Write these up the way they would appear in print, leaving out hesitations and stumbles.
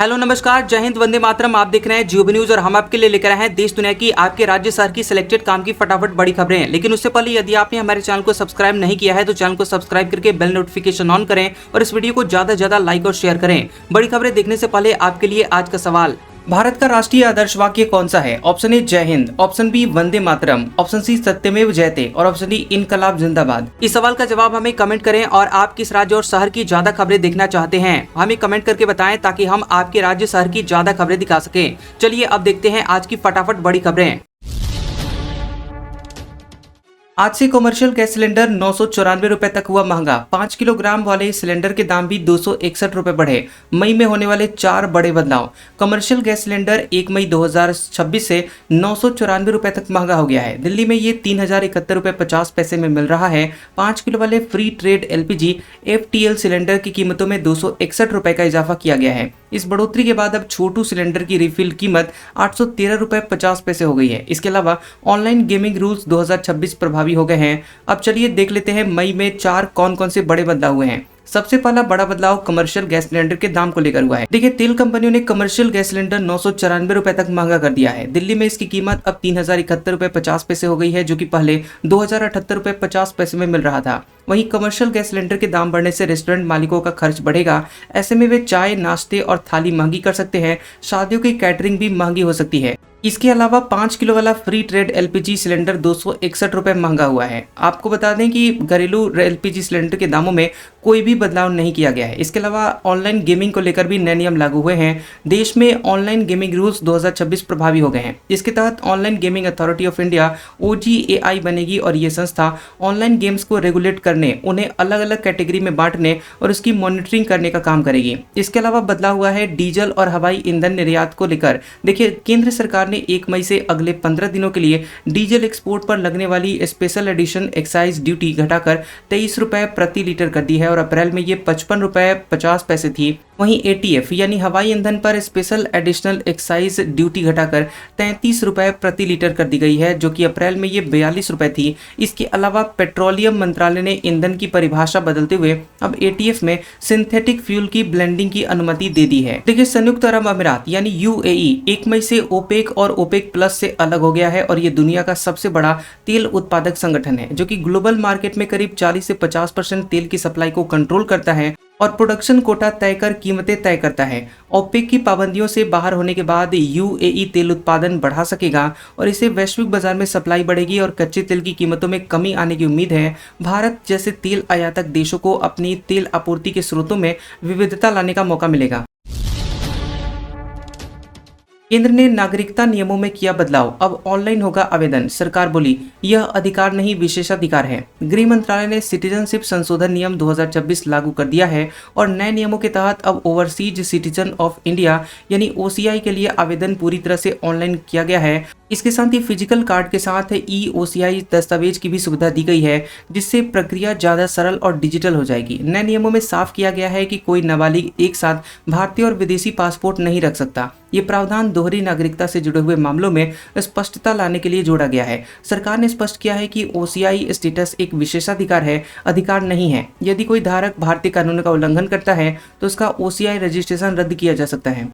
Hello नमस्कार, जय हिंद, वंदे मातरम। आप देख रहे हैं जियो न्यूज और हम आपके लिए लेकर आए हैं देश दुनिया की, आपके राज्य शहर की सिलेक्टेड काम की फटाफट बड़ी खबरें। लेकिन उससे पहले यदि आपने हमारे चैनल को सब्सक्राइब नहीं किया है तो चैनल को सब्सक्राइब करके बेल नोटिफिकेशन ऑन करें और इस वीडियो को ज्यादा से ज्यादा लाइक और शेयर करें। बड़ी खबरें देखने से पहले आपके लिए आज का सवाल, भारत का राष्ट्रीय आदर्श वाक्य कौन सा है? ऑप्शन ए जय Hind, option B Vande Mataram, option C सत्यमेव जयते और ऑप्शन डी इनकलाब जिंदाबाद। इस सवाल का जवाब हमें कमेंट करें और आप किस राज्य और शहर की ज्यादा खबरें देखना चाहते हैं हमें कमेंट करके बताएं ताकि हम आपके राज्य शहर की ज्यादा खबरें दिखा सकें। चलिए अब देखते हैं आज की फटाफट बड़ी खबरें। आज से कमर्शियल गैस सिलेंडर 994 रुपए तक हुआ महंगा। 5 किलोग्राम वाले इस सिलेंडर के दाम भी 261 रुपए बढ़े। मई में होने वाले 4 बड़े बदलाव। कमर्शियल गैस सिलेंडर 1 मई 2026 से 994 रुपए तक महंगा हो गया है। दिल्ली में ये 3071 रुपए 50 पैसे में मिल रहा है। 5 किलो वाले free trade LPG FTL cylinder की कीमतों में 261 रुपए का इजाफा किया गया है। इस बढ़ोतरी के बाद अब छोटू सिलेंडर की रिफिल कीमत 813 रुपए 50 पैसे हो गई है। इसके अलावा ऑनलाइन गेमिंग रूल्स 2026 प्रभावी हो गए हैं। अब चलिए देख लेते हैं मई में 4 कौन कौन से बड़े बदलाव हुए हैं। सबसे पहला बड़ा बदलाव कमर्शियल गैस सिलेंडर के दाम को लेकर हुआ है। देखिए, तेल कंपनियों ने कमर्शियल गैस सिलेंडर 994 रुपए तक महंगा कर दिया है। दिल्ली में इसकी कीमत अब 3071 रुपए 50 पैसे हो गई है, जो कि पहले 2078 रुपए 50 पैसे में मिल रहा था। वहीं कमर्शियल गैस सिलेंडर के दाम बढ़ने से रेस्टोरेंट मालिकों का खर्च बढ़ेगा। ऐसे में वे चाय, नाश्ते और थाली महंगी कर सकते हैं। शादियों की कैटरिंग भी महंगी हो सकती है। इसके अलावा 5 किलो वाला फ्री ट्रेड LPG सिलेंडर 261 रुपए महंगा हुआ है। आपको बता दें कि घरेलू LPG सिलेंडर के दामों में कोई भी बदलाव नहीं किया गया है। इसके अलावा ऑनलाइन गेमिंग को लेकर भी नए नियम लागू हुए हैं। देश में ऑनलाइन गेमिंग रूल्स 2026 प्रभावी हो गए हैं। इसके तहत online gaming authority of India OGAI बनेगी और ये संस्था ऑनलाइन गेम्स को रेगुलेट करने, उन्हें अलग अलग कैटेगरी में बांटने और उसकी मॉनिटरिंग करने का काम करेगी। इसके अलावा बदलाव हुआ है डीजल और हवाई ईंधन निर्यात को लेकर। देखिए, केंद्र सरकार ने 1 मई से अगले 15 दिनों के लिए डीजल एक्सपोर्ट पर लगने वाली स्पेशल एडिशन एक्साइज ड्यूटी घटाकर 23 रुपए प्रति लीटर कर दी है और अप्रैल में ये 55 रुपए 50 पैसे थी। वहीं ATF यानी हवाई ईंधन पर स्पेशल एडिशनल एक्साइज ड्यूटी घटाकर 33 रुपए प्रति लीटर कर दी गई है, जो कि अप्रैल में ये 42 रुपए थी। इसके अलावा पेट्रोलियम मंत्रालय ने ईंधन की परिभाषा बदलते हुए अब ATF में सिंथेटिक फ्यूल की ब्लेंडिंग की अनुमति दे दी है। देखिए, संयुक्त अरब अमीरात यानी UAE 1 मई से OPEC और OPEC प्लस से अलग हो गया है और ये दुनिया का सबसे बड़ा तेल उत्पादक संगठन है, जो कि ग्लोबल मार्केट में करीब 40 से 50% तेल की सप्लाई को कंट्रोल करता है और प्रोडक्शन कोटा तय कर कीमतें तय करता है। ओपेक की पाबंदियों से बाहर होने के बाद UAE तेल उत्पादन बढ़ा सकेगा और इससे वैश्विक बाजार में सप्लाई बढ़ेगी और कच्चे तेल की कीमतों में कमी आने की उम्मीद है। भारत जैसे तेल आयातक देशों को अपनी तेल आपूर्ति के स्रोतों में विविधता लाने का मौका मिलेगा। केंद्र ने नागरिकता नियमों में किया बदलाव, अब ऑनलाइन होगा आवेदन। सरकार बोली यह अधिकार नहीं विशेषाधिकार है। गृह मंत्रालय ने सिटीजनशिप संशोधन नियम 2026 लागू कर दिया है और नए नियमों के तहत अब ओवरसीज सिटीजन ऑफ इंडिया यानी OCI के लिए आवेदन पूरी तरह से ऑनलाइन किया गया है। इसके साथ ही फिजिकल कार्ड के साथ EOCI दस्तावेज की भी सुविधा दी गई है, जिससे प्रक्रिया ज्यादा सरल और डिजिटल हो जाएगी। नए नियमों में साफ किया गया है कि कोई नाबालिग एक साथ भारतीय और विदेशी पासपोर्ट नहीं रख सकता। ये प्रावधान दोहरी नागरिकता से जुड़े हुए मामलों में स्पष्टता लाने के लिए जोड़ा गया है। सरकार ने स्पष्ट किया है कि OCI स्टेटस एक विशेषाधिकार है, अधिकार नहीं है। यदि कोई धारक भारतीय कानून का उल्लंघन करता है तो उसका OCI रजिस्ट्रेशन रद्द किया जा सकता है।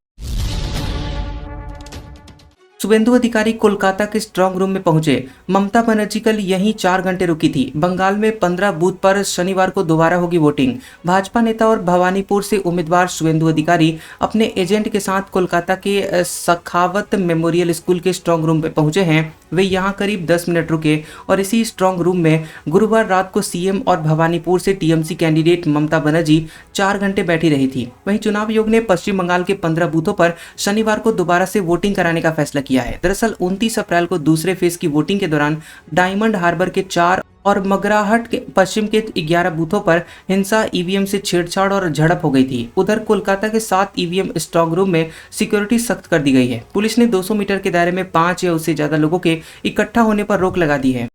शुभेंदु अधिकारी कोलकाता के स्ट्रांग रूम में पहुंचे। ममता बनर्जी कल यहीं 4 घंटे रुकी थी। बंगाल में 15 बूथ पर शनिवार को दोबारा होगी वोटिंग। भाजपा नेता और भवानीपुर से उम्मीदवार शुभेंदु अधिकारी अपने एजेंट के साथ कोलकाता के सखावत मेमोरियल स्कूल के स्ट्रांग रूम में पहुंचे हैं। वे यहां करीब 10 मिनट रुके और इसी स्ट्रांग रूम में गुरुवार रात को CM और भवानीपुर से TMC कैंडिडेट ममता बनर्जी 4 घंटे बैठी रही थी। वहीं चुनाव आयोग ने पश्चिम बंगाल के 15 बूथों पर शनिवार को दोबारा से वोटिंग कराने का फैसला किया है। दरअसल 29 अप्रैल को दूसरे फेज की वोटिंग के दौरान डायमंड हार्बर के 4 और मगराहट के पश्चिम के 11 बूथों पर हिंसा, EVM से छेड़छाड़ और झड़प हो गई थी। उधर कोलकाता के 7 EVM स्ट्रांग रूम में सिक्योरिटी सख्त कर दी गई है। पुलिस ने 200 मीटर के दायरे में 5 या उससे ज्यादा लोगों के इकट्ठा होने पर रोक लगा दी है।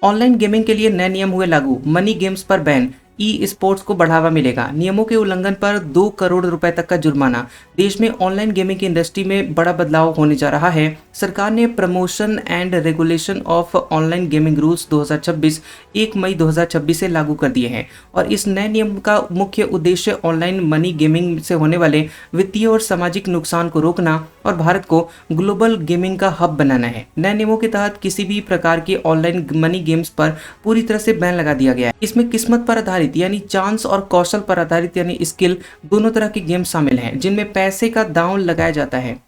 ऑनलाइन गेमिंग के लिए नए नियम हुए लागू, मनी गेम्स पर बैन। ई स्पोर्ट्स को बढ़ावा मिलेगा। नियमों के उल्लंघन पर 2 करोड़ रुपए तक का जुर्माना। देश में ऑनलाइन गेमिंग की इंडस्ट्री में बड़ा बदलाव होने जा रहा है। सरकार ने promotion and regulation of online gaming rules 2026 1 मई 2026 से लागू कर दिए हैं और इस नए नियम का मुख्य उद्देश्य ऑनलाइन मनी गेमिंग से होने वाले वित्तीय और सामाजिक नुकसान को रोकना और भारत को ग्लोबल गेमिंग का हब बनाना है। नए नियमों के तहत किसी भी प्रकार के ऑनलाइन मनी गेम्स पर पूरी तरह से बैन लगा दिया गया है। इसमें किस्मत पर आधारित यानी चांस और कौशल पर आधारित यानी स्किल दोनों तरह के गेम शामिल हैं जिनमें पैसे का दांव लगाया जाता है।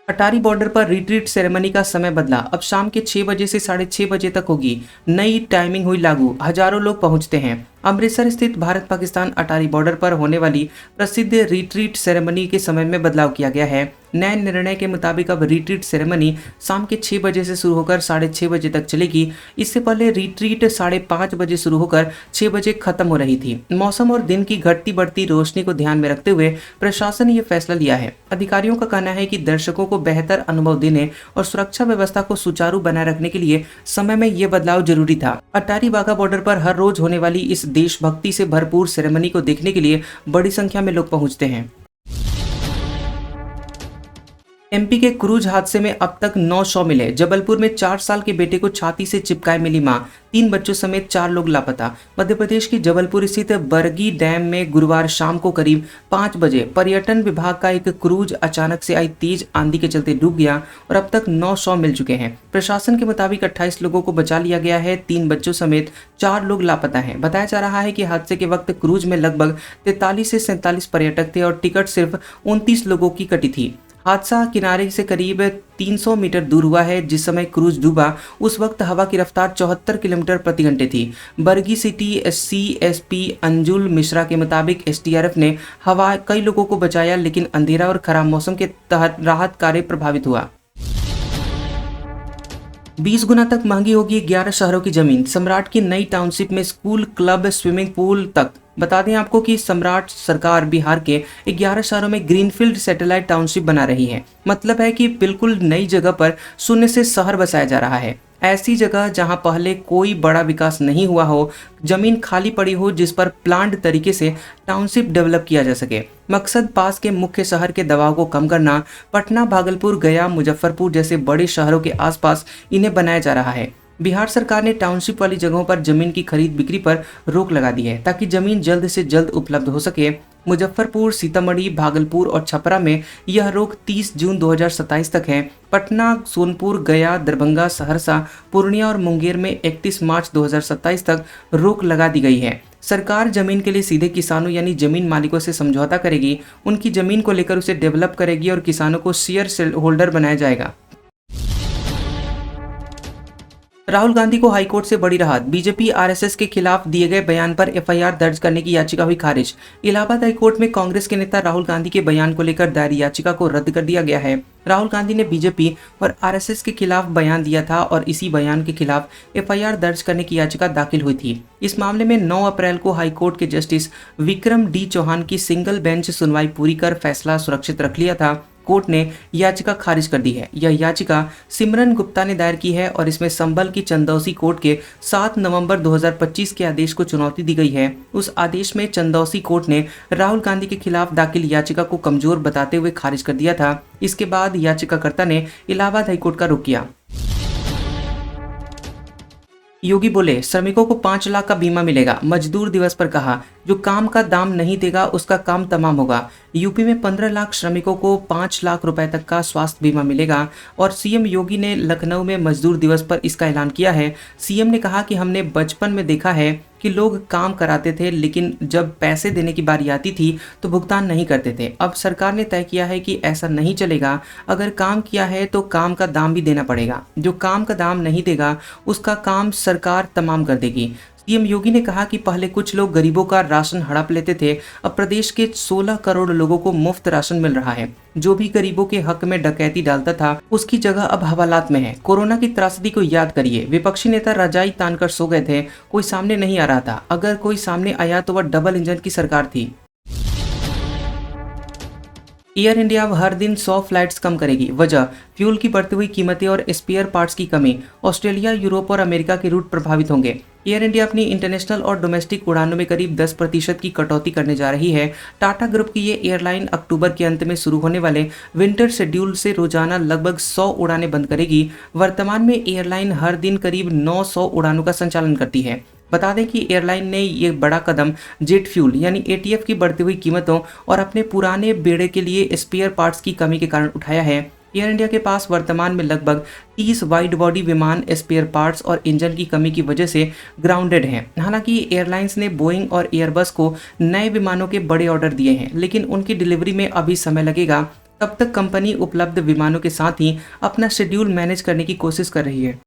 अटारी बॉर्डर पर रिट्रीट सेरेमनी का समय बदला। अब शाम के 6 बजे से 6:30 बजे तक होगी। नई टाइमिंग हुई लागू। हजारों लोग पहुंचते हैं। अमृतसर स्थित भारत पाकिस्तान अटारी बॉर्डर पर होने वाली प्रसिद्ध रिट्रीट सेरेमनी के समय में बदलाव किया गया है। नए निर्णय के मुताबिक अब रिट्रीट सेरेमनी शाम के 6 बजे से शुरू होकर 6:30 बजे तक चलेगी। इससे पहले रिट्रीट 5:30 बजे शुरू होकर 6 बजे खत्म हो रही थी। मौसम और दिन की घटती बढ़ती रोशनी को ध्यान में रखते हुए प्रशासन ने यह फैसला लिया है। अधिकारियों का कहना है कि दर्शकों को बेहतर अनुभव देने और सुरक्षा व्यवस्था को सुचारू बनाए रखने के लिए समय में यह बदलाव जरूरी था। अटारी वाघा बॉर्डर पर हर रोज होने वाली इस देशभक्ति से भरपूर सेरेमनी को देखने के लिए बड़ी संख्या में लोग पहुंचते हैं। एमपी के क्रूज हादसे में अब तक 9 शव मिले। जबलपुर में 4 साल के बेटे को छाती से चिपकाए मिली मां। 3 बच्चों समेत 4 लोग लापता। मध्य प्रदेश की जबलपुर स्थित बरगी डैम में गुरुवार शाम को करीब 5 बजे पर्यटन विभाग का एक क्रूज अचानक से आई तेज आंधी के चलते डूब गया और अब तक 9 शव मिल चुके हैं। प्रशासन के मुताबिक 28 लोगों को बचा लिया गया है। 3 बच्चों समेत 4 लोग लापता हैं। बताया जा रहा है कि हादसे के वक्त क्रूज में लगभग 43 से 47 पर्यटक थे और टिकट सिर्फ 29 लोगों की कटी थी। हादसा किनारे से करीब 300 मीटर दूर हुआ है। जिस समय क्रूज डूबा उस वक्त हवा की रफ्तार 74 किलोमीटर प्रति घंटे थी। बरगी सिटी CSP अंजुल मिश्रा के मुताबिक SDRF ने हवा कई लोगों को बचाया, लेकिन अंधेरा और खराब मौसम के तहत राहत कार्य प्रभावित हुआ। 20 गुना तक महंगी होगी 11 शहरों की जमीन। सम्राट की नई टाउनशिप में स्कूल, क्लब, स्विमिंग पूल तक। बता दें आपको कि सम्राट सरकार बिहार के 11 शहरों में ग्रीनफील्ड सैटेलाइट टाउनशिप बना रही है। मतलब है कि बिल्कुल नई जगह पर शून्य से शहर बसाया जा रहा है। ऐसी जगह जहां पहले कोई बड़ा विकास नहीं हुआ हो, जमीन खाली पड़ी हो जिस पर प्लान्ड तरीके से टाउनशिप डेवलप किया जा सके। मकसद पास के मुख्य शहर के दबाव को कम करना। पटना, भागलपुर, गया, मुजफ्फरपुर जैसे बड़े शहरों के आसपास इन्हें बनाया जा रहा है। बिहार सरकार ने टाउनशिप वाली जगहों पर जमीन की खरीद बिक्री पर रोक लगा दी है ताकि जमीन जल्द से जल्द उपलब्ध हो सके। मुजफ्फरपुर, सीतामढ़ी, भागलपुर और छपरा में यह रोक 30 जून 2027 तक है। पटना, सोनपुर, गया, दरभंगा, सहरसा, पूर्णिया और मुंगेर में 31 मार्च 2027 तक रोक लगा दी गई है। सरकार जमीन के लिए सीधे किसानों यानी जमीन मालिकों से समझौता करेगी। उनकी जमीन को लेकर उसे डेवलप करेगी और किसानों को शेयर होल्डर बनाया जाएगा। राहुल गांधी को हाईकोर्ट से बड़ी राहत। बीजेपी RSS के खिलाफ दिए गए बयान पर FIR दर्ज करने की याचिका हुई खारिज। इलाहाबाद हाईकोर्ट में कांग्रेस के नेता राहुल गांधी के बयान को लेकर दायर याचिका को रद्द कर दिया गया है। राहुल गांधी ने बीजेपी और RSS के खिलाफ बयान दिया था और इसी बयान के खिलाफ FIR दर्ज करने की याचिका दाखिल हुई थी। इस मामले में 9 अप्रैल को हाईकोर्ट के जस्टिस विक्रम D चौहान की सिंगल बेंच सुनवाई पूरी कर फैसला सुरक्षित रख लिया था। कोर्ट ने याचिका खारिज कर दी है। यह याचिका सिमरन गुप्ता ने दायर की है और इसमें संभल की चंदौसी कोर्ट के 7 नवंबर 2025 के आदेश को चुनौती दी गई है। उस आदेश में चंदौसी कोर्ट ने राहुल गांधी के खिलाफ दाखिल याचिका को कमजोर बताते हुए खारिज कर दिया था। इसके बाद याचिकाकर्ता ने इलाहाबाद हाईकोर्ट का रुख किया। योगी बोले श्रमिकों को 5 लाख का बीमा मिलेगा। मजदूर दिवस पर कहा, जो काम का दाम नहीं देगा उसका काम तमाम होगा। यूपी में 15 लाख श्रमिकों को 5 लाख रुपए तक का स्वास्थ्य बीमा मिलेगा और सीएम योगी ने लखनऊ में मजदूर दिवस पर इसका ऐलान किया है। सीएम ने कहा कि हमने बचपन में देखा है कि लोग काम कराते थे, लेकिन जब पैसे देने की बारी आती थी तो भुगतान नहीं करते थे। अब सरकार ने तय किया है कि ऐसा नहीं चलेगा। अगर काम किया है तो काम का दाम भी देना पड़ेगा। जो काम का दाम नहीं देगा उसका काम सरकार तमाम कर देगी। सीएम योगी ने कहा कि पहले कुछ लोग गरीबों का राशन हड़प लेते थे। अब प्रदेश के 16 करोड़ लोगों को मुफ्त राशन मिल रहा है। जो भी गरीबों के हक में डकैती डालता था उसकी जगह अब हवालात में है। कोरोना की त्रासदी को याद करिए। विपक्षी नेता रजाई तानकर सो गए थे, कोई सामने नहीं आ रहा था। अगर कोई सामने आया तो वह डबल इंजन की सरकार थी। एयर इंडिया अब हर दिन 100 फ्लाइट्स कम करेगी। वजह फ्यूल की बढ़ती हुई कीमतें और स्पेयर पार्ट्स की कमी। ऑस्ट्रेलिया, यूरोप और अमेरिका के रूट प्रभावित होंगे। एयर इंडिया अपनी इंटरनेशनल और डोमेस्टिक उड़ानों में करीब 10% की कटौती करने जा रही है। टाटा ग्रुप की ये एयरलाइन अक्टूबर के अंत में शुरू होने वाले विंटर शेड्यूल से रोजाना लगभग 100 उड़ानें बंद करेगी। वर्तमान में एयरलाइन हर दिन करीब 900 उड़ानों का संचालन करती है। बता दें कि एयरलाइन ने ये बड़ा कदम जेट फ्यूल यानी एटीएफ की बढ़ती हुई कीमतों और अपने पुराने बेड़े के लिए स्पेयर पार्ट्स की कमी के कारण उठाया है। एयर इंडिया के पास वर्तमान में लगभग 30 वाइड बॉडी विमान स्पेयर पार्ट्स और इंजन की कमी की वजह से ग्राउंडेड हैं। हालांकि एयरलाइंस ने बोइंग और एयरबस को नए विमानों के बड़े ऑर्डर दिए हैं, लेकिन उनकी डिलीवरी में अभी समय लगेगा। तब तक कंपनी उपलब्ध विमानों के साथ ही अपना शेड्यूल मैनेज करने की कोशिश कर रही है।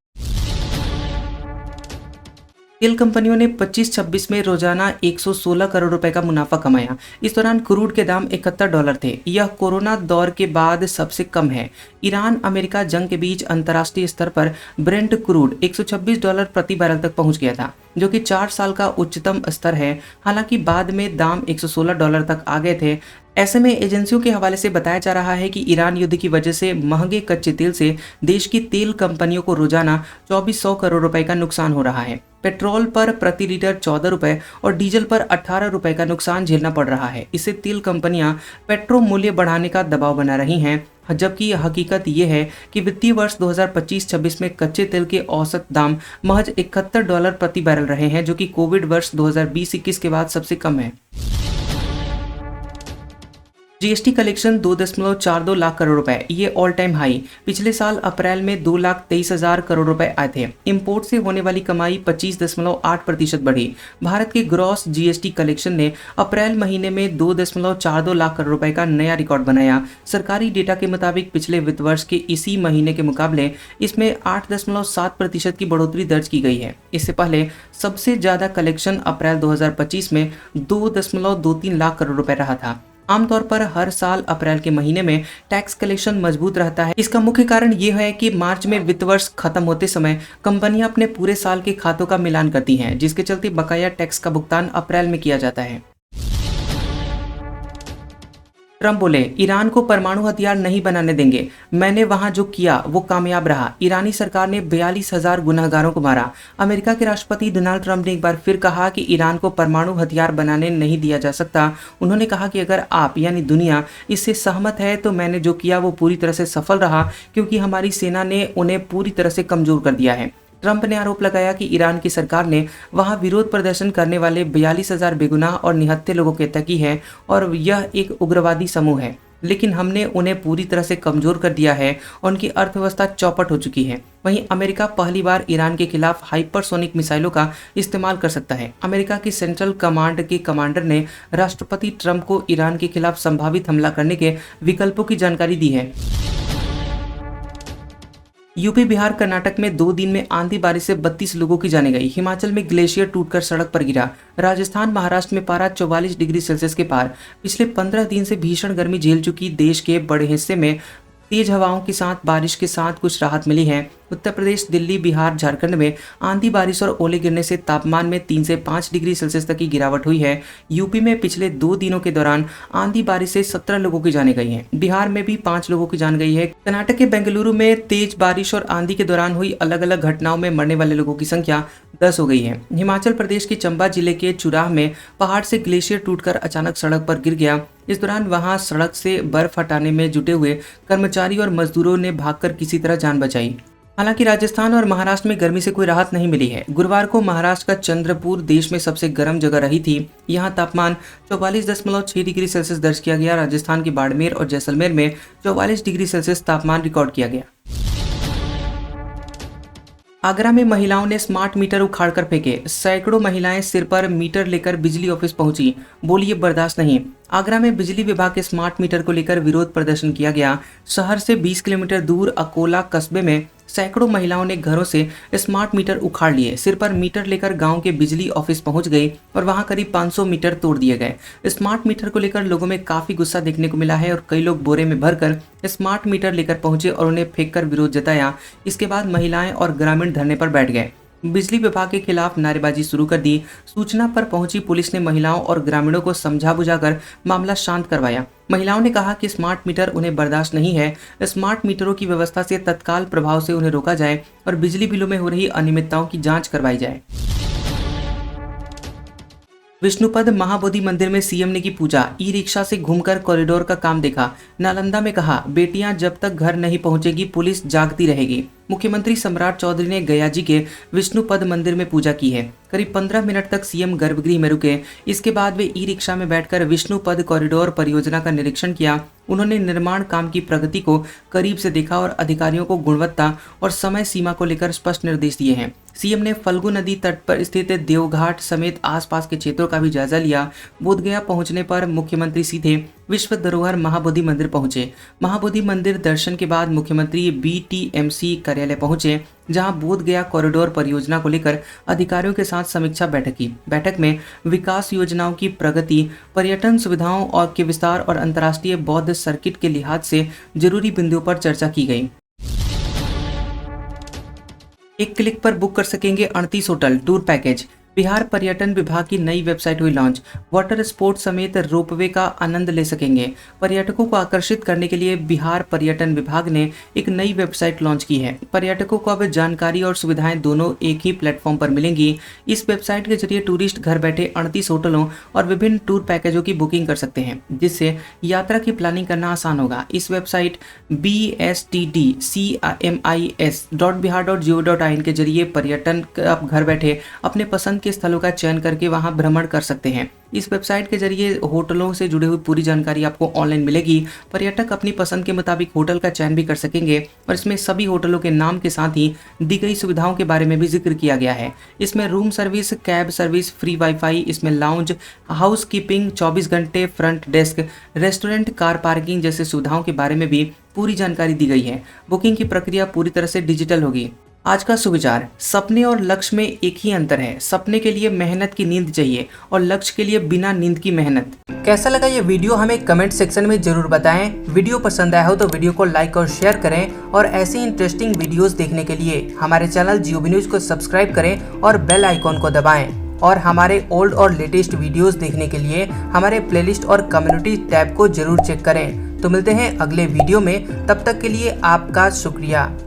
तेल कंपनियों ने 25-26 में रोजाना 116 करोड़ रुपए का मुनाफा कमाया। इस दौरान क्रूड के दाम $71 थे। यह कोरोना दौर के बाद सबसे कम है। ईरान अमेरिका जंग के बीच अंतर्राष्ट्रीय स्तर पर ब्रेंट क्रूड $126 प्रति बैरल तक पहुंच गया था, जो कि 4 साल का उच्चतम स्तर है। हालांकि बाद में दाम $116 तक आ गए थे। ऐसे में एजेंसियों के हवाले से बताया जा रहा है कि ईरान युद्ध की वजह से महंगे कच्चे तेल से देश की तेल कंपनियों को रोजाना 2400 करोड़ रुपए का नुकसान हो रहा है। पेट्रोल पर प्रति लीटर 14 रुपए और डीजल पर 18 रुपए का नुकसान झेलना पड़ रहा है। इससे तेल कंपनियां पेट्रोल मूल्य बढ़ाने का दबाव बना रही हैं, जबकि हकीकत ये है कि वित्तीय वर्ष 2025-26 में कच्चे तेल के औसत दाम महज $71 प्रति बैरल रहे हैं, जो कि कोविड वर्ष 2020-21 के बाद सबसे कम है। जीएसटी कलेक्शन 2.42 लाख करोड़ रुपए, ये ऑल टाइम हाई। पिछले साल अप्रैल में 2,23,000 करोड़ रुपए आए थे। इंपोर्ट से होने वाली कमाई 25.8% बढ़ी। भारत के ग्रॉस जीएसटी कलेक्शन ने अप्रैल महीने में 2.42 लाख करोड़ रुपए का नया रिकॉर्ड बनाया। सरकारी डेटा के मुताबिक पिछले वित्त वर्ष के इसी महीने के मुकाबले इसमें 8.7% की बढ़ोतरी दर्ज की गई है। इससे पहले सबसे ज्यादा कलेक्शन अप्रैल 2025 में 2.23 लाख करोड़ रुपए रहा था। आमतौर पर हर साल अप्रैल के महीने में टैक्स कलेक्शन मजबूत रहता है। इसका मुख्य कारण ये है कि मार्च में वित्त वर्ष खत्म होते समय कंपनियां अपने पूरे साल के खातों का मिलान करती हैं, जिसके चलते बकाया टैक्स का भुगतान अप्रैल में किया जाता है। ट्रंप बोले, ईरान को परमाणु हथियार नहीं बनाने देंगे। मैंने वहां जो किया वो कामयाब रहा। ईरानी सरकार ने 42,000 गुनहगारों को मारा। अमेरिका के राष्ट्रपति डोनाल्ड ट्रंप ने एक बार फिर कहा कि ईरान को परमाणु हथियार बनाने नहीं दिया जा सकता। उन्होंने कहा कि अगर आप यानी दुनिया इससे सहमत है तो मैंने जो किया वो पूरी तरह से सफल रहा, क्योंकि हमारी सेना ने उन्हें पूरी तरह से कमजोर कर दिया है। ट्रंप ने आरोप लगाया कि ईरान की सरकार ने वहां विरोध प्रदर्शन करने वाले 42,000 बेगुनाह और निहत्थे लोगों की हत्या की है और यह एक उग्रवादी समूह है, लेकिन हमने उन्हें पूरी तरह से कमजोर कर दिया है और उनकी अर्थव्यवस्था चौपट हो चुकी है। वहीं अमेरिका पहली बार ईरान के खिलाफ हाइपरसोनिक मिसाइलों का इस्तेमाल कर सकता है। अमेरिका की सेंट्रल कमांड के कमांडर ने राष्ट्रपति ट्रंप को ईरान के खिलाफ संभावित हमला करने के विकल्पों की जानकारी दी है। यूपी, बिहार, कर्नाटक में 2 दिन में आंधी बारिश से 32 लोगों की जानें गई। हिमाचल में ग्लेशियर टूटकर सड़क पर गिरा। राजस्थान, महाराष्ट्र में पारा 44 डिग्री सेल्सियस के पार। पिछले 15 दिन से भीषण गर्मी झेल चुकी देश के बड़े हिस्से में तेज हवाओं के साथ बारिश के साथ कुछ राहत मिली है। उत्तर प्रदेश, दिल्ली, बिहार, झारखंड में आंधी बारिश और ओले गिरने से तापमान में 3 से 5 डिग्री सेल्सियस तक की गिरावट हुई है। यूपी में पिछले 2 दिनों के दौरान आंधी बारिश से 17 लोगों की जानें गई हैं। बिहार में भी 5 लोगों की जान गई है। कर्नाटक के बेंगलुरु में तेज बारिश और आंधी के दौरान हुई अलग अलग घटनाओं में मरने वाले लोगों की संख्या 10 हो गई है। हिमाचल प्रदेश के चंबा जिले के चुराह में पहाड़ से ग्लेशियर टूटकर अचानक सड़क पर गिर गया। इस दौरान वहां सड़क से बर्फ हटाने में जुटे हुए कर्मचारी और मजदूरों ने भागकर किसी तरह जान बचाई। हालांकि राजस्थान और महाराष्ट्र में गर्मी से कोई राहत नहीं मिली है। गुरुवार को महाराष्ट्र का चंद्रपुर देश में सबसे गर्म जगह रही थी। यहां तापमान 44.6 डिग्री सेल्सियस दर्ज किया गया। राजस्थान के बाड़मेर और जैसलमेर में 44 डिग्री सेल्सियस तापमान रिकॉर्ड किया गया। आगरा में महिलाओं ने स्मार्ट मीटर उखाड़ कर फेंके। सैकड़ों महिलाएं सिर पर मीटर लेकर बिजली ऑफिस पहुंची। बोली ये बर्दाश्त नहीं। आगरा में बिजली विभाग के स्मार्ट मीटर को लेकर विरोध प्रदर्शन किया गया। शहर से 20 किलोमीटर दूर अकोला कस्बे में सैकड़ों महिलाओं ने घरों से स्मार्ट मीटर उखाड़ लिए। सिर पर मीटर लेकर गांव के बिजली ऑफिस पहुंच गई और वहां करीब 500 मीटर तोड़ दिए गए। स्मार्ट मीटर को लेकर लोगों में काफी गुस्सा देखने को मिला है और कई लोग बोरे में भरकर स्मार्ट मीटर लेकर पहुंचे और उन्हें फेंक कर विरोध जताया। इसके बाद महिलाएं और ग्रामीण धरने पर बैठ गए। बिजली विभाग के खिलाफ नारेबाजी शुरू कर दी। सूचना पर पहुंची पुलिस ने महिलाओं और ग्रामीणों को समझा बुझाकर मामला शांत करवाया। महिलाओं ने कहा कि स्मार्ट मीटर उन्हें बर्दाश्त नहीं है। स्मार्ट मीटरों की व्यवस्था से तत्काल प्रभाव से उन्हें रोका जाए और बिजली बिलों में हो रही अनियमितताओं की जांच करवाई जाए। विष्णुपद महाबोधि मंदिर में सीएम ने की पूजा। ई रिक्शा से घूमकर कॉरिडोर का काम देखा। नालंदा में कहा, बेटियां जब तक घर नहीं पहुंचेगी पुलिस जागती रहेगी। मुख्यमंत्री सम्राट चौधरी ने गया जी के विष्णुपद मंदिर में पूजा की है। करीब 15 मिनट तक सीएम गर्भगृह में रुके। इसके बाद वे ई रिक्शा में बैठकर विष्णुपद कॉरिडोर परियोजना का निरीक्षण किया। उन्होंने निर्माण काम की प्रगति को करीब से देखा और अधिकारियों को गुणवत्ता और समय सीमा को लेकर स्पष्ट निर्देश दिए हैं। सीएम ने फल्गु नदी तट पर स्थित देवघाट समेत आसपास के क्षेत्रों का भी जायजा लिया। बोधगया पहुंचने पर मुख्यमंत्री सीधे विश्व धरोहर महाबोधि मंदिर पहुंचे। महाबोधि मंदिर दर्शन के बाद मुख्यमंत्री बीटीएमसी कार्यालय पहुंचे, जहां बोधगया कॉरिडोर परियोजना को लेकर अधिकारियों के साथ समीक्षा बैठक की। बैठक में विकास योजनाओं की प्रगति, पर्यटन सुविधाओं और के विस्तार और अंतर्राष्ट्रीय बौद्ध सर्किट के लिहाज से जरूरी बिंदुओं पर चर्चा की गई। एक क्लिक पर बुक कर सकेंगे 38 होटल टूर पैकेज। बिहार पर्यटन विभाग की नई वेबसाइट हुई लॉन्च। वाटर स्पोर्ट्स समेत रोपवे का आनंद ले सकेंगे। पर्यटकों को आकर्षित करने के लिए बिहार पर्यटन विभाग ने एक नई वेबसाइट लॉन्च की है। पर्यटकों को अब जानकारी और सुविधाएं दोनों एक ही प्लेटफॉर्म पर मिलेंगी। इस वेबसाइट के जरिए टूरिस्ट घर बैठे 38 होटलों और विभिन्न टूर पैकेजों की बुकिंग कर सकते हैं, जिससे यात्रा की प्लानिंग करना आसान होगा। इस वेबसाइट bstdcimis.bihar.gov.in के जरिए पर्यटन आप घर बैठे अपने पसंद के स्थलों का चयन करके वहां भ्रमण कर सकते हैं। इस वेबसाइट के जरिए होटलों से जुड़ी हुई पूरी जानकारी आपको ऑनलाइन मिलेगी। पर्यटक अपनी पसंद के मुताबिक होटल का चयन भी कर सकेंगे और इसमें सभी होटलों के नाम के साथ ही दी गई सुविधाओं के बारे में भी जिक्र किया गया है। इसमें room service, cab service, free wifi, इसमें लाउंज, हाउस कीपिंग, 24 घंटे front desk, restaurant, car parking जैसे सुविधाओं के बारे में भी पूरी जानकारी दी गई है। बुकिंग की प्रक्रिया पूरी तरह से डिजिटल होगी। आज का सुविचार, सपने और लक्ष्य में एक ही अंतर है। सपने के लिए मेहनत की नींद चाहिए और लक्ष्य के लिए बिना नींद की मेहनत। कैसा लगा ये वीडियो हमें कमेंट सेक्शन में जरूर बताएं। वीडियो पसंद आया हो तो वीडियो को लाइक और शेयर करें और ऐसी इंटरेस्टिंग वीडियोस देखने के लिए हमारे चैनल GOB न्यूज को सब्सक्राइब करें और बेल आइकॉन को दबाएं। और हमारे ओल्ड और लेटेस्ट वीडियोस देखने के लिए हमारे प्लेलिस्ट और कम्युनिटी टैब को जरूर चेक करें। तो मिलते हैं अगले वीडियो में, तब तक के लिए आपका शुक्रिया।